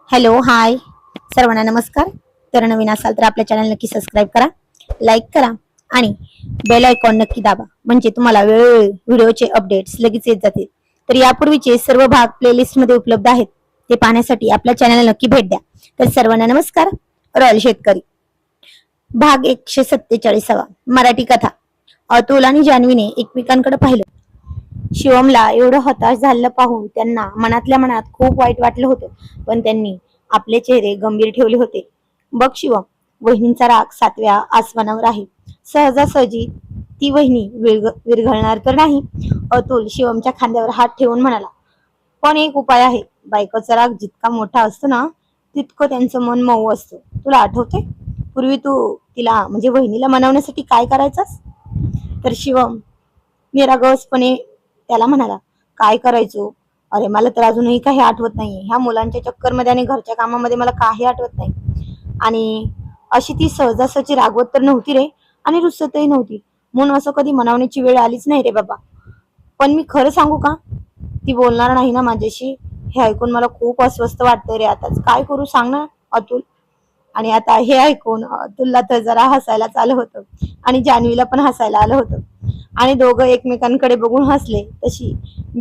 Hello hi सर्वांना नमस्कार. तर नवीन असाल तर आपल्या चॅनल नक्की सबस्क्राईब करा, लाईक करा आणि बेल आयकॉन नक्की दाबा, म्हणजे तुम्हाला वेळोवेळी व्हिडिओचे अपडेट्स लगेच येत जातील. तर यापूर्वीचे सर्व भाग प्लेलिस्ट मध्ये उपलब्ध आहेत, ते पाहण्यासाठी आपल्या चॅनल नक्की भेट द्या. तर सर्वांना नमस्कार. रॉयल शेतकरी भाग 147 मराठी कथा. अतुल आणि जान्हवीने एकमेकांकडे पाहिलं. शिवमला एवढं हताश झालेलं पाहून त्यांना मनातल्या मनात खूप वाईट वाटलं होतं, पण त्यांनी आपले चेहरे गंभीर ठेवले होते. बघ शिवम, वहिनींचा राग 7व्या आसमानावर आहे. सहजासहजी ती वहिनी विरघळणार तर नाही. अतुल शिवमच्या खांद्यावर हात ठेवून म्हणाला, पण एक उपाय आहे. बायकोचा राग जितका मोठा असतो ना, तितकं त्यांचं मन मऊ असतं. तुला आठवते पूर्वी तू तिला म्हणजे वहिनीला मनवण्यासाठी काय करायचंस? तर शिवम निरागसपणे त्याला म्हणाला, काय करायचो? अरे मला तर अजूनही काही आठवत नाहीये. ह्या मुलांच्या चक्करमध्ये आणि घरच्या कामामध्ये मला काही आठवत नाही. आणि अशी ती सहजासहजी रागवत तर नव्हती रे, आणि रुसतही नव्हती. म्हणून असं कधी मनवण्याची वेळ आलीच नाही रे बाबा. पण मी खरं सांगू का, ती बोलणार नाही ना माझ्याशी. हे ऐकून मला खूप अस्वस्थ वाटतंय रे. आताच काय करू सांग ना अतुल. आणि आता हे ऐकून अतुलला तर जरा हसायलाच आलं होतं आणि जान्हवीला पण हसायला आलं होतं. आणि दोघं एकमेकांकडे बघून हसले. तशी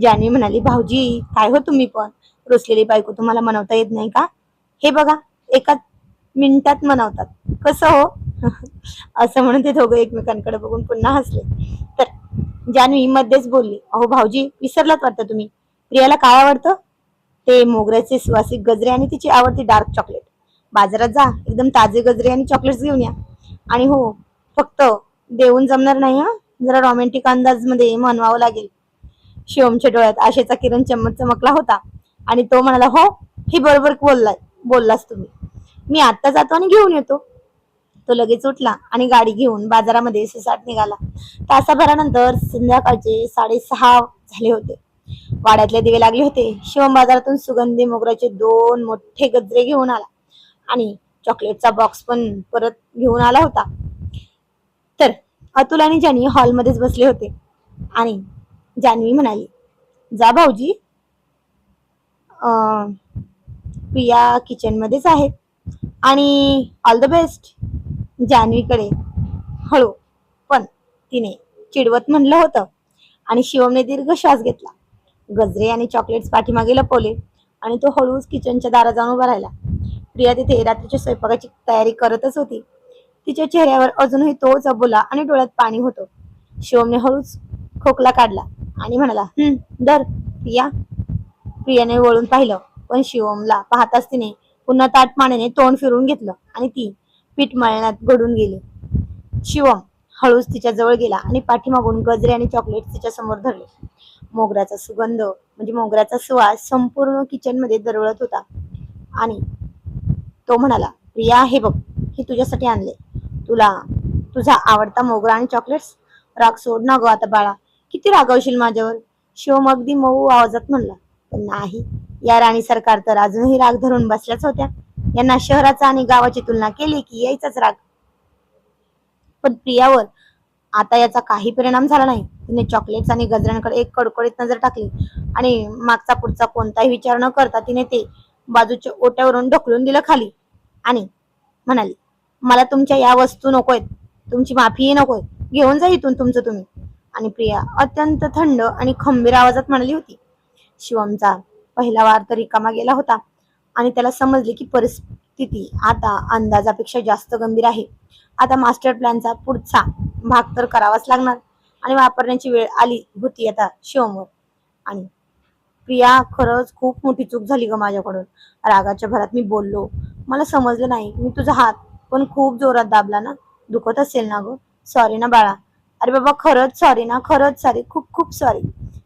जान्हवी म्हणाली, भाऊजी काय हो तुम्ही पण, रुसलेली बायको तुम्हाला मनवता येत नाही का? हे बघा, एका मिनिटात मनवतात. कसं हो? असं म्हणून ते दोघं एकमेकांकडे बघून पुन्हा हसले. तर जान्हवी मध्येच बोलली, अहो भाऊजी विसरलात वाटतं तुम्ही. प्रियाला काय आवडतं? ते मोगऱ्याचे सुवासिक गजरे आणि तिची आवडती डार्क चॉकलेट. बाजारात जा, एकदम ताजे गजरे आणि चॉकलेट्स घेऊन या. आणि हो, फक्त देऊन जमणार नाही हा, जरा रोमॅन्टिक अंदाज मध्ये म्हणवावं लागेल. शिवमच्या डोळ्यात आशेचा किरण चमकला होता आणि तो म्हणाला, हो, हे बरोबर बोललास तुम्ही. मी आता जातो आणि घेऊन येतो. तो लगेच उठला आणि गाडी घेऊन बाजारामध्ये सुसाट निघाला. तासाभरानंतर संध्याकाळचे 6:30 झाले होते. वाड्यातले दिवे लागले होते. शिवम बाजारातून सुगंधी मोगऱ्याचे 2 मोठे गजरे घेऊन आला आणि चॉकलेटचा बॉक्स पण परत घेऊन आला होता. तर अतुल आणि जान्हवी हॉलमध्येच बसले होते आणि जान्हवी म्हणाली, जा भाऊजी, प्रिया किचन मध्येच आहे आणि ऑल द बेस्ट. जान्हवीकडे हळू पण तिने चिडवत म्हणलं होतं. आणि शिवमने दीर्घ श्वास घेतला. गजरे आणि चॉकलेट्स पाठीमागे लपवले आणि तो हळूच किचनच्या दारात जाऊन उभा राहिला. प्रिया तिथे रात्रीच्या स्वयंपाकाची तयारी करतच होती. तिच्या चेहऱ्यावर अजूनही तोच अबोला आणि डोळ्यात पाणी होतं. शिवमने हळूच खोकला काढला आणि म्हणाला, दर प्रिया. प्रियाने वळून पाहिलं, पण शिवमला पाहताच तिने पुन्हा ताठ मानेने तोंड फिरून घेतलं आणि ती पीठ मळण्यात गडून गेली. शिवम हळूच तिच्या जवळ गेला आणि पाठीमागून गजरे आणि चॉकलेट तिच्या समोर धरले. मोगऱ्याचा सुगंध म्हणजे मोगऱ्याचा सुवास संपूर्ण किचन मध्ये दरवळत होता. आणि तो म्हणाला, प्रिया हे बघ, हे तुझ्यासाठी आणले. तुला तुझा आवडता मोगरा आणि चॉकलेट्स. राग सोड ना गो आता बाळा, किती रागावशील माझ्यावर? शिवम अगदी मऊ आवाजात म्हणला. पण नाही, या राणी सरकार तर अजूनही राग धरून बसल्याच होत्या. यांना शहराचा आणि गावाची तुलना केली की यायचाच राग. पण प्रियावर आता याचा काही परिणाम झाला नाही. तिने चॉकलेट्स आणि गजऱ्यांकडे एक कडकडीत नजर टाकली आणि मागचा पुढचा कोणताही विचार न करता तिने ते बाजूच्या ओट्यावरून ढकलून दिलं खाली आणि म्हणाली, मला तुमच्या या वस्तू नकोय, तुमची माफीही नकोय, घेऊन जा इथून तुमचं तुम्ही. आणि प्रिया अत्यंत थंड आणि खंबीर आवाजात म्हणाली होती. शिवमचा पहिला वार तर रिकामा गेला होता आणि त्याला समजले की परिस्थिती आता अंदाजापेक्षा जास्त गंभीर आहे. आता मास्टर प्लॅनचा पुढचा भाग तर करावाच लागणार आणि वापरण्याची वेळ आली होती आता शिवमवर. आणि प्रिया, खरंच खूप मोठी चूक झाली ग माझ्याकडून. रागाच्या भरात मी बोललो, मला समजलं नाही. मी तुझा हात पण खूप जोरात दाबला ना, दुखत असेल ना ग? सॉरी ना बाळा. अरे बाबा खरंच सॉरी ना, खरंच सॉरी, खूप खूप सॉरी.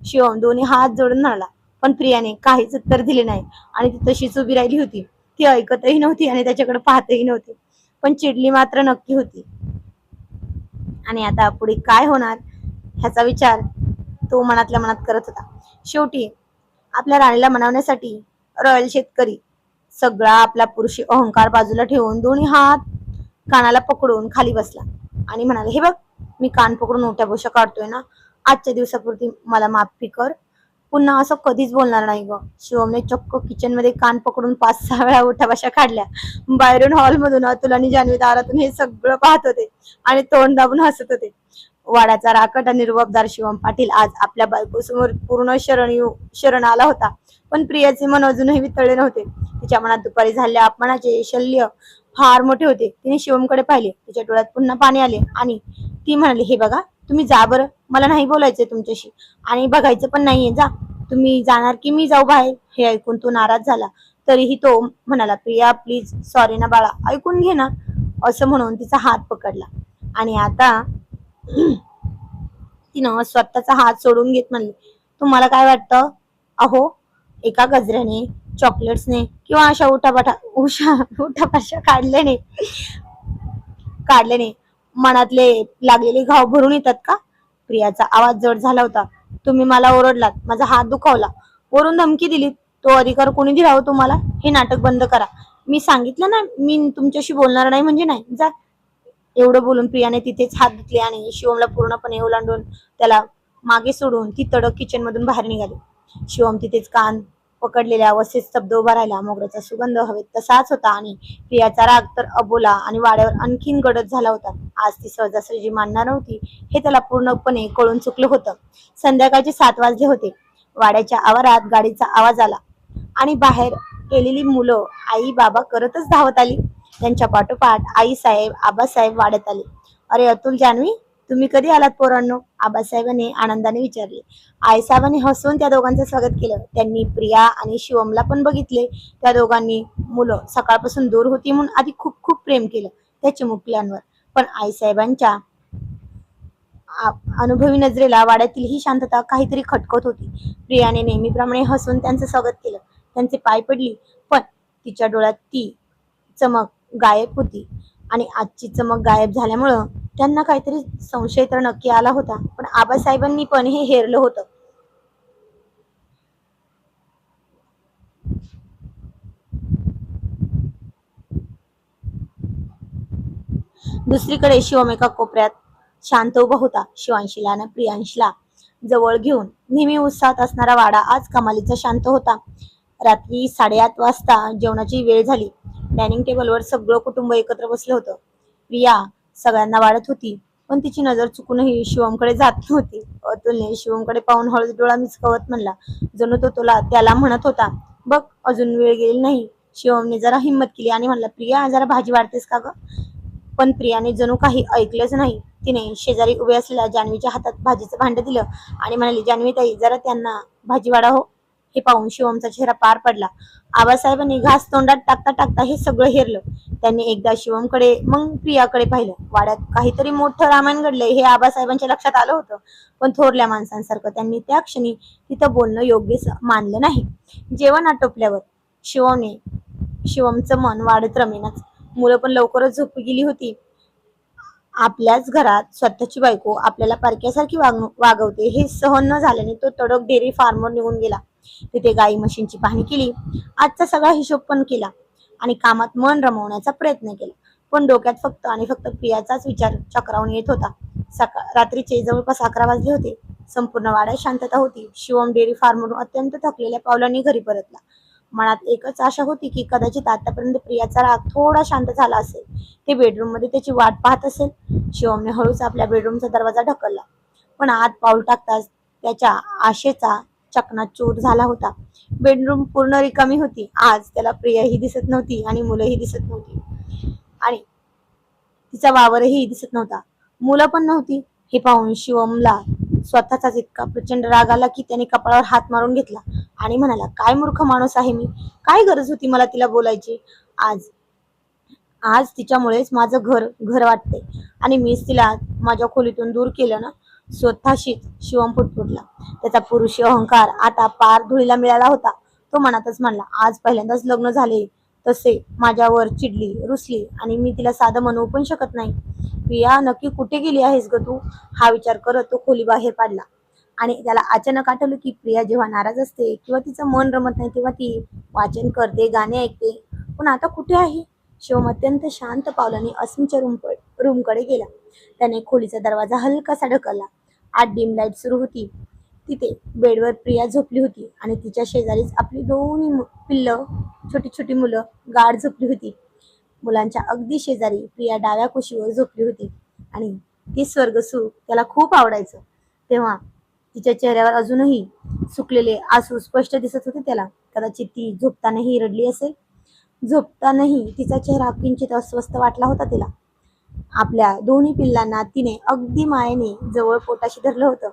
शिवम दोन्ही हात जोडून म्हणाला. पण प्रियाने काहीच उत्तर दिले नाही आणि ती तशीच उभी राहिली होती. ती ऐकतही नव्हती आणि त्याच्याकडे पाहतही नव्हती, पण चिडली मात्र नक्की होती. आणि आता पुढे काय होणार ह्याचा विचार तो मनातल्या मनात करत होता. शेवटी आपल्या राणीला मनवण्यासाठी रॉयल शेतकरी सगळा आपला पुरुषी अहंकार बाजूला ठेवून दोन्ही हात कानाला पकडून खाली बसला आणि म्हणाले, हे बघ, मी कान पकडून उठ्या बोशा काढतोय ना, आजच्या दिवसापुरती मला माफी कर. पुन्हा असं कधीच बोलणार नाही ग. शिवमने चक्क किचन मध्ये कान पकडून 5-6 वेळा उठाबशा काढल्या. बाहेरून हॉलमधून अतुल आणि जान्हवी दारातून हे सगळं पाहत होते आणि तोंड दाबून हसत होते. वाड्याचा राकट आणि निर्वबदार शिवम पाटील आज आपल्या बायकोसमोर पूर्ण शरण आला होता. पण प्रियाचे मन अजूनही वितळले नव्हते. तिच्या मनात दुपारी झालेल्या अपमानाचे शल्य फार मोठे होते. तिने शिवमकडे पाहिले. तिच्या डोळ्यात पुन्हा पाणी आले आणि ती म्हणाली, हे बघा, तुम्ही जा बरं, मला नाही बोलायचंय तुमच्याशी आणि बघायचं पण नाहीये. जा, तुम्ही जाणार की मी जाऊ बाहेर? हे ऐकून तो नाराज झाला. तरीही तो म्हणाला, प्रिया प्लीज, सॉरी ना बाळा, ऐकून घे ना, असं म्हणून तिचा हात पकडला. आणि आता तिनं स्वतःचा हात सोडून घेत म्हणली, तुम्हाला काय वाटतं अहो, एका गजऱ्याने, चॉकलेट्सने किंवा अशा उठापाशा काढल्याने मनातले लागलेले घाव भरून येतात का? प्रियाचा आवाज जड झाला होता. तुम्ही मला ओरडलात, माझा हात दुखावला, वरून धमकी दिलीत. तो अधिकार कोणी दिला हो तुम्हाला? हे नाटक बंद करा. मी सांगितलं ना, मी तुमच्याशी बोलणार नाही म्हणजे नाही. जा. एवढं बोलून प्रियाने तिथेच हात धुतले आणि शिवमला पूर्णपणे ओलांडून त्याला मागे सोडून ती तडक किचन मधून बाहेर निघाली. शिवम तिथेच कान पकडलेल्या अवस्थेत स्तब्ध उभा राहिला. मोगऱ्याचा सुगंध हवेत तसाच होता आणि प्रियाचा राग तर अबोला आणि वाड्यावर आणखीन गडद झाला होता. आज ती सहजासहजी मानणार नव्हती हे त्याला पूर्णपणे कळून चुकलं होतं. संध्याकाळचे 7 वाजले होते. वाड्याच्या आवारात गाडीचा आवाज आला आणि बाहेर गेलेली मुलं आई बाबा करतच धावत आली. त्यांच्या पाठोपाठ आई साहेब, आबासाहेब वाड्यात आले. अरे अतुल, जान्हवी, तुम्ही कधी आलात पोरांनो? आबासाहेबांनी आनंदाने विचारले. आईसाहेबांनी हसून त्या दोघांचं स्वागत केलं. त्यांनी प्रिया आणि शिवमला पण बघितले. त्या दोघांनी मुलं सकाळपासून दूर होती म्हणून आधी खूप खूप प्रेम केलं त्या चिमुकल्यांवर. पण आईसाहेबांच्या अनुभवी नजरेला वाड्यातील ही शांतता काहीतरी खटकत होती. प्रियाने नेहमीप्रमाणे हसून त्यांचं स्वागत केलं. त्यांचे पाय पडली, पण तिच्या डोळ्यात ती चमक गायब होती आणि आजची चमक गायब झाल्यामुळं त्यांना काहीतरी संशय तर नक्की आला होता. पण आबासाहेबांनी पण हे हेरलं होतं. दुसरीकडे शिवम एका कोपऱ्यात शांत उभा होता. शिवांशीला आणि प्रियांशला जवळ घेऊन नेहमी उत्साहात असणारा वाडा आज कमालीचा शांत होता. रात्री 8:30 वाजता जेवणाची वेळ झाली. डायनिंग टेबलवर सगळं कुटुंब एकत्र बसलं होतं. प्रिया सगळ्यांना वाढत होती, पण तिची नजर चुकूनही शिवमकडे जात नव्हती. अतुलने शिवमकडे पाहून हळूच डोळा मिचकावत म्हणला, जणू तो त्याला म्हणत होता, बघ, अजून वेळ गेली नाही. शिवमने जरा हिंमत केली आणि म्हणला, प्रिया, जरा भाजी वाढतेस का ग? पण प्रियाने जणू काही ऐकलंच नाही. तिने शेजारी उभे असलेल्या जान्हवीच्या हातात भाजीचं भांड दिलं आणि म्हणाली, जान्हवी ताई, जरा त्यांना भाजी वाढा हो. हे पाहून शिवमचा चेहरा पार पडला. आबासाहेबांनी घास तोंडात टाकता टाकता हे सगळं हेरलं. त्यांनी एकदा शिवमकडे मग प्रियाकडे पाहिलं. वाड्यात काहीतरी मोठं रामायण घडलंय हे आबासाहेबांच्या लक्षात आलं होतं. पण थोरल्या माणसांसारखं त्यांनी त्या क्षणी तिथं बोलणं योग्य मानलं नाही. जेवण आटोपल्यावर शिवमचं मन वाढत रमेनाच. मुलं पण लवकरच झोपी गेली होती. आपल्याच घरात स्वतःची बायको आपल्याला पारक्यासारखी वागवते हे सहन न झाल्याने तो तडक डेअरी फार्मवर निघून गेला. तिथे गाई म्हशींची पाहणी केली. आजचा सगळा हिशोब पण केला आणि कामात मन रमवण्याचा प्रयत्न केला. पण डोक्यात फक्त आणि फक्त प्रियाचाच विचार चक्रावून येत होता. रात्रीचे जवळपास 11 वाजले होते. संपूर्ण वाड्यात शांतता होती. शिवम डेअरी फार्मवरून अत्यंत थकलेल्या पावलांनी घरी परतला. मनात एकच आशा होती की कदाचित आतापर्यंत प्रियाचा राग थोडा शांत झाला असेल. ते बेडरूम मध्ये त्याची वाट पाहत असेल. शिवमने हळूच आपल्या बेडरूमचा दरवाजा ढकलला. पण आत पाऊल टाकताच त्याच्या आशेचा चकनाचूर झाला होता. बेडरूम पूर्ण रिकामी होती. आज त्याला प्रियाही दिसत नव्हती आणि मुलंही दिसत नव्हती आणि तिचा वावरही दिसत नव्हता. मुलं पण नव्हती. हे पाहून शिवमला स्वतःचाच इतका प्रचंड राग आला की त्याने कपाळावर हात मारून घेतला आणि म्हणाला, काय मूर्ख माणूस आहे मी. काय गरज होती मला तिला बोलायची? आज आज तिच्यामुळेच माझं घर घर वाटते आणि मीच तिला माझ्या खोलीतून दूर केलं ना. स्वतःशीच शिवम फुटफुटला. त्याचा पुरुषी अहंकार आता पार धुळीला मिळाला होता. तो मनातच म्हणला, आज पहिल्यांदाच लग्न झाले तसे माझ्यावर चिडली, रुसली आणि मी तिला साधं म्हणू पण शकत नाही. प्रिया, नक्की कुठे गेली आहेस ग तू? हा विचार करत तो खोली बाहेर पडला आणि त्याला अचानक आठवलं की प्रिया जेव्हा नाराज असते किंवा तिचं मन रमत नाही तेव्हा ती वाचन करते, गाणे ऐकते. पण आता कुठे आहे? शिवम अत्यंत शांत पावलांनी अस्मीच्या रूमकडे गेला. त्याने खोलीचा दरवाजा हलकासा ढकलला. आत डिम लाईट सुरू होती. तिथे बेडवर प्रिया झोपली होती आणि तिच्या शेजारीच आपली दोन्ही पिल्लं, छोटी छोटी मुलं गाढ झोपली होती. मुलांच्या अगदी शेजारी प्रिया डाव्या कुशीवर झोपली होती आणि ती स्वर्गसुख त्याला खूप आवडायचं. तेव्हा तिच्या चेहऱ्यावर अजूनही सुकलेले आसू स्पष्ट दिसत होते त्याला. कदाचित ती झोपतानाही रडली असेल. झोपतानाही तिचा चेहरा किंचित अस्वस्थ वाटला होता तिला. आपल्या दोन्ही पिल्लांना तिने अगदी मायेने जवळ पोटाशी धरलं होतं.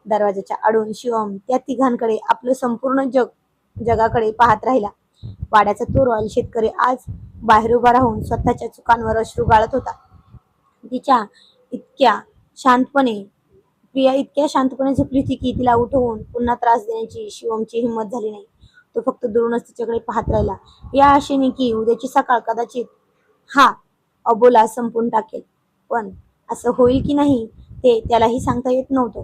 दरवाजाच्या आडून शिवम त्या तिघांकडे, आपलं संपूर्ण जगाकडे पाहत राहिला. वाड्याचा तो रॉयल शेतकरी आज बाहेर उभा राहून स्वतःच्या चुकांवर अश्रू गाळत होता. तिच्या इतक्या शांतपणे प्रिया इतक्या शांतपणे झोपली होती की तिला उठवून पुन्हा त्रास देण्याची शिवमची हिंमत झाली नाही. तो फक्त दुरूनच तिच्याकडे पाहत राहिला, या आशेने की उद्याची सकाळ कदाचित हा अबोला संपून टाकेल. पण असं होईल की नाही ते त्यालाही सांगता येत नव्हतं.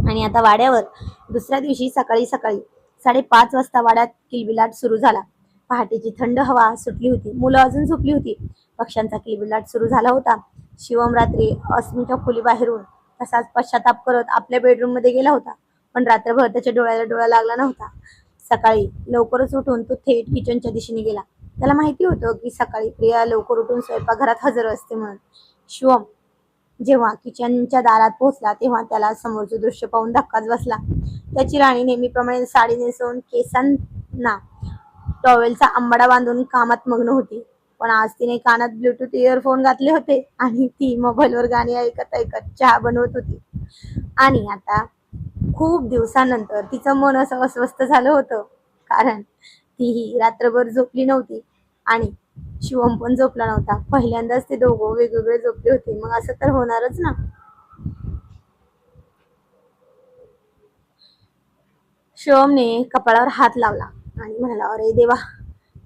आणि आता वाड्यावर दुसऱ्या दिवशी सकाळी सकाळी 5:30 वाजता वाड्यात किलबिलाट सुरू झाला. पहाटेची थंड हवा सुटली होती. मुलं अजून झोपली होती. पक्ष्यांचा किलबिलाट सुरू झाला होता. शिवम रात्री अस्मीच्या खोलीबाहेरून तसाच पश्चाताप करत आपल्या बेडरूम मध्ये गेला होता. पण रात्रभर त्याच्या डोळ्याला डोळा लागला नव्हता. सकाळी लवकरच उठून तो थेट किचनच्या दिशेने गेला. त्याला माहिती होतं की सकाळी प्रिया लवकर उठून स्वयंपाकघरात हजर असते म्हणून. शिवम जेव्हा किचनच्या दारात पोहोचला तेव्हा त्याला समोरचं दृश्य पाहून धक्काच बसला. त्याची राणी नेहमीप्रमाणे साडी नेसवून केसांना टॉवेलचा अंबाडा बांधून कामात मग्न होती. पण आज तिने कानात ब्लूटूथ इयरफोन घातले होते आणि ती मोबाईलवर गाणी ऐकत ऐकत चहा बनवत होती. आणि आता खूप दिवसानंतर तिचं मन असं अस्वस्थ झालं होतं, कारण तीही रात्रभर झोपली नव्हती आणि शिवम पण झोपला नव्हता. पहिल्यांदाच ते दोघं वेगवेगळे झोपले होते. मग असं तर होणारच ना. शिवमने कपाळावर हात लावला आणि म्हणाला, अरे देवा,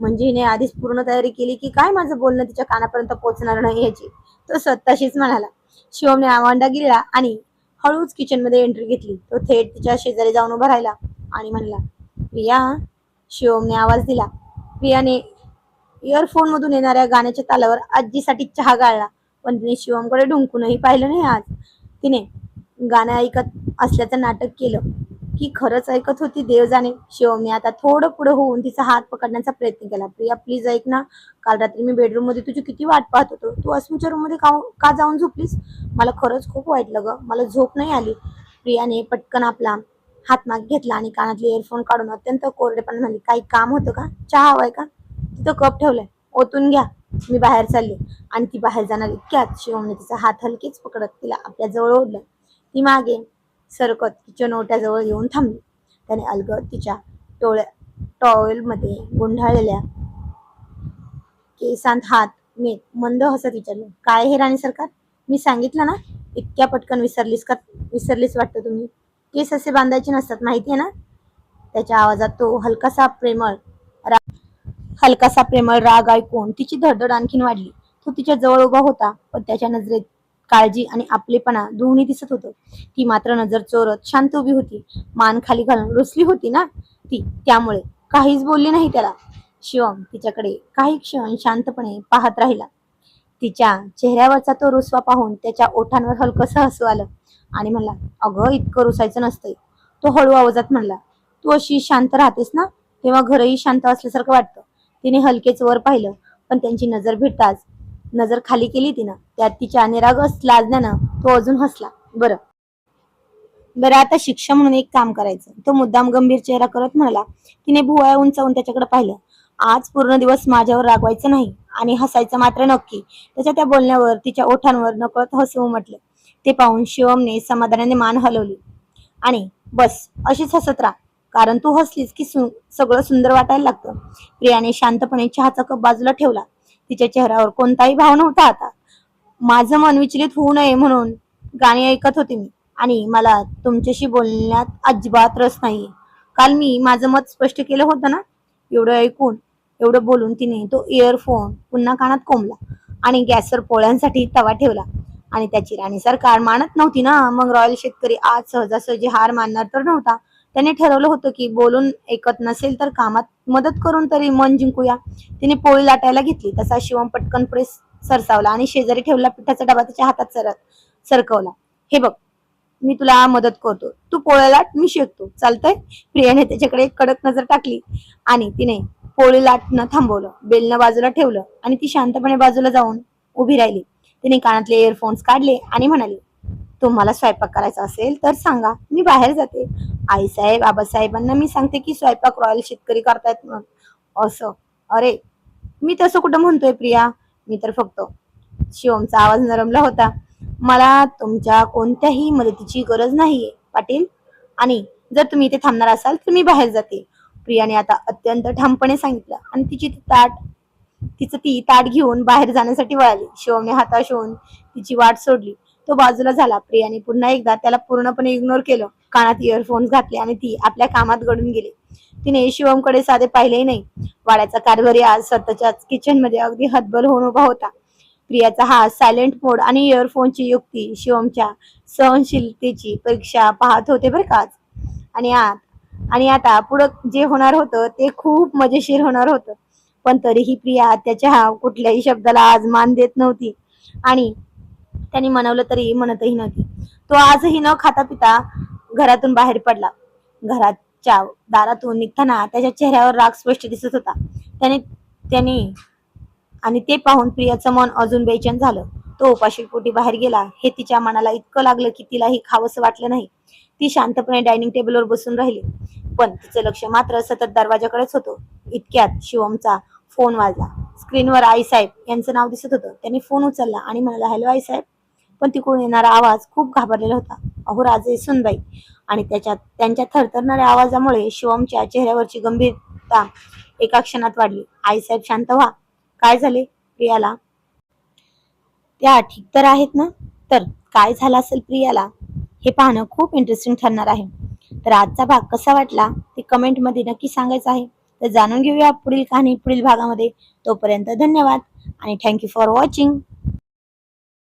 म्हणजे हिने आधीच पूर्ण तयारी केली की काय माझं बोलणं तिच्या कानापर्यंत पोहोचणार नाही याची. तो स्वतःशीच म्हणाला. शिवमने आवांडा गिळला आणि हळूच किचन मध्ये एंट्री घेतली. तो थेट तिच्या शेजारी जाऊन उभा राहिला आणि म्हणला, प्रिया. शिवमने आवाज दिला. प्रियाने इयरफोन मधून येणाऱ्या गाण्याच्या तालावर आजीसाठी चहा गाळला. पण तिने शिवमकडे ढुंकूनही पाहिलं नाही. आज तिने गाणं ऐकत असल्याचं नाटक केलं की खरंच ऐकत होती, देव जाणे. शिवमने आता थोडं पुढे होऊन तिचा हात पकडण्याचा प्रयत्न केला. प्रिया प्लीज ऐक ना, काल रात्री मी बेडरूम मध्ये तुझी किती वाट पाहत होतो. तू अस्मीच्या रूम मध्ये का जाऊन झोपलीस? मला खरंच खूप वाईट ग, मला झोप नाही आली. प्रियाने पटकन आपला हात मागे घेतला आणि कानातले इयरफोन काढून अत्यंत कोरडेपणे म्हणाली, काही काम होतं का? चहा हवाय का? तिथं कप ठेवलाय, ओतून घ्या, मी बाहेर चालले. आणि ती बाहेर जाणार इतक्यात शिवमने तिचा हात हलकेच पकडत तिला आपल्या जवळ ओढलं. ती मागे सरकत किचन ओट्याजवळ येऊन थांबली. त्याने अलगद तिच्या टॉवेलमध्ये गुंडाळलेल्या केसांत हात नेत मंद हसत विचारले, काय हे राणी सरकार? मी सांगितलं ना, इतक्या पटकन विसरलीस वाटतं तुम्ही. केस असे बांधायचे नसतात, माहितीये ना? त्याच्या आवाजात तो हलकासा प्रेमळ राग ऐकून तिची धडधड आणखीन वाढली. तो तिच्या जवळ उभा होता, पण त्याच्या नजरेत काळजी आणि आपलेपणा दोन्ही दिसत होतं. ती मात्र नजर चोरत शांत उभी होती. मान खाली घालून रुसली होती ना ती, त्यामुळे काहीच बोलली नाही त्याला. शिवम तिच्याकडे काही क्षण शांतपणे पाहत राहिला. तिच्या चेहऱ्यावरचा तो रुसवा पाहून त्याच्या ओठांवर हलकसं हसू आलं आणि म्हणला, अगं इतकं रुसायचं नसतंय. तो हळू आवाजात म्हणला, तू अशी शांत राहतेस ना, तेव्हा घरही शांत असल्यासारखं वाटतं. तिने हलकेच वर पाहिलं, पण त्यांची नजर भेटताच नजर खाली केली तिनं. त्यात तिच्या निरागस लाजण्यानं तो अजून हसला. बरं बरं आता शिक्षा म्हणून एक काम करायचं, तो मुद्दाम गंभीर चेहरा करत म्हणाला. तिने भुवया उंचावून त्याच्याकडे पाहिलं. आज पूर्ण दिवस माझ्यावर रागवायचं नाही आणि हसायचं मात्र नक्की. त्याच्या त्या बोलण्यावर तिच्या ओठांवर नकळत हसू उमटलं. ते पाहून शिवमने समाधानाने मान हलवली आणि बस अशीच हसत राहा, कारण तू हसलीस की सगळं सुंदर वाटायला लागतं. प्रियाने शांतपणे चहाचा कप बाजूला ठेवला. तिच्या चेहऱ्यावर कोणताही भाव नव्हता आता. माझं मन विचलित होऊ नये म्हणून गाणी ऐकत होते मी, आणि मला तुमच्याशी बोलण्यात अजिबात रस नाही. काल मी माझं मत स्पष्ट केलं होतं ना. एवढं बोलून तिने तो इयरफोन पुन्हा कानात कोंबला आणि गॅसवर पोळ्यांसाठी तवा ठेवला. आणि त्याची राणी सरकार मानत नव्हती ना, मग रॉयल शेतकरी आज सहजासहजी हार मानणार तर नव्हता. त्याने ठरवलं होतं की बोलून ऐकत नसेल तर कामात मदत करून तरी मन जिंकूया. तिने पोळी लाटायला घेतली तसा शिवम पटकन पुढे सरसावला आणि शेजारी ठेवलेला पिठाचा डबा त्याच्या हातात सरकवला. हे बघ, मी तुला मदत करतो, तू पोळी लाट, मी शेकतो, चालतंय? प्रियाने त्याच्याकडे एक कडक नजर टाकली आणि तिने पोळी लाटणं थांबवलं, बेलनं बाजूला ठेवलं आणि ती शांतपणे बाजूला जाऊन उभी राहिली. तिने कानातले इयरफोन्स काढले आणि म्हणाली, तुम्हाला स्वयंपाक करायचा असेल तर सांगा, मी बाहेर जाते. आईसाहेब, आबासाहेबांना मी सांगते की स्वयंपाक रॉयल शेतकरी करतायत म्हणून. असं? अरे, मी तसं कुठं म्हणतोय प्रिया, मी तर फक्त. शिवमचा आवाज नरमला होता. मला तुमच्या कोणत्याही मदतीची गरज नाहीये पाटील, आणि जर तुम्ही इथे थांबणार असाल तर मी बाहेर जाते. प्रियाने आता अत्यंत ठामपणे सांगितलं आणि तिचं ती ताट घेऊन बाहेर जाण्यासाठी वळाली. शिवमने हताश होऊन तिची वाट सोडली. तो बाजूला झाला. प्रियाने पुन्हा एकदा त्याला पूर्णपणे इग्नोर केलं. कानात इयरफोन्स घातले आणि ती आपल्या कामात गढून गेली. तिने शिवमकडे साधे पाहिलेही नाही. वाड्याचा कारभारी आज स्वतःच्याच किचन मध्ये अगदी हतबल होऊन उभा होता. प्रियाचा हा सायलेंट मोड आणि इयरफोनची युक्ती शिवमच्या सहनशीलतेची परीक्षा पाहत होते बरं का. आणि आता पुढं जे होणार होतं ते खूप मजेशीर होणार होतं. पण तरीही प्रिया त्याच्या कुठल्याही शब्दाला आज मान देत नव्हती आणि त्यांनी म्हणवलं तरी म्हणतही नव्हती. तो आजही न खाता पिता घरातून बाहेर पडला. घराच्या दारातून निघताना त्याच्या चेहऱ्यावर राग स्पष्ट दिसत होता. त्याने आणि ते पाहून प्रियाचं मन अजून बेचैन झालं. तो उपाशी पोटी बाहेर गेला हे तिच्या मनाला इतकं लागलं की तिलाही खावंसं वाटलं नाही. ती शांतपणे डायनिंग टेबलवर बसून राहिली, पण तिचं लक्ष मात्र सतत दरवाजाकडेच होतं. इतक्यात शिवमचा फोन वाजला. स्क्रीनवर आईसाहेब यांचं नाव दिसत होतं. त्यांनी फोन उचलला आणि म्हणाला, हॅलो आईसाहेब. पण तिकडून येणारा आवाज खूप घाबरलेला होता. अहो राजे, सुनबाई. आणि त्यांच्या थरथरणाऱ्या आवाजामुळे शिवमच्या चेहऱ्यावरची गंभीरता एका क्षणात वाढली. आईसाहेब, शांत व्हा. काय झाले प्रियाला? त्या ठीक तर आहेत ना? तर काय झालं असेल प्रियाला हे पाहणं खूप इंटरेस्टिंग ठरणार आहे. तर आजचा भाग कसा वाटला ते कमेंट मध्ये नक्की सांगायचं आहे. तर जाणून घेऊया पुढील कहाणी पुढील भागामध्ये. तोपर्यंत धन्यवाद आणि थँक्यू फॉर वॉचिंग.